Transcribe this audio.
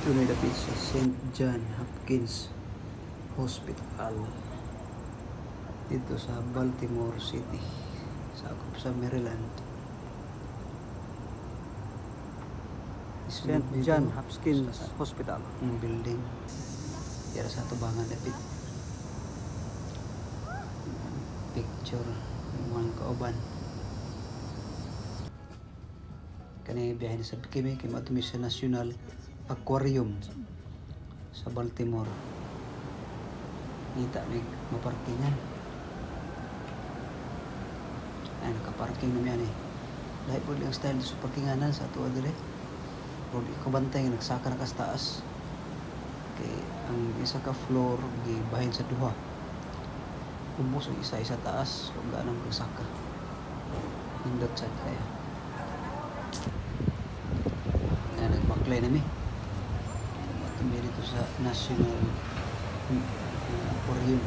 Ito na dapit sa St. John Hopkins Hospital dito sa Baltimore City, sakop sa Maryland. St. John Hopkins Hospital. Ang building. Yara sa tubangan dapit. Picture ng kauban. Kani biyahe sa Kimi matumi sa National Aquarium sa Baltimore. Kita may maparkingan. Ay nakaparking naman yan eh. Dahil po yung style sa parkinganan sa tuwa dire. Kung ikaw bantay nga nagsaka na kas taas. Kay ang isa ka floor gibahin sa duha. Ubos ang isa-isa taas kung gaano magsaka. Hindot sad kaya. Nagmaklay na mi. Tumili dito sa National Aquarium.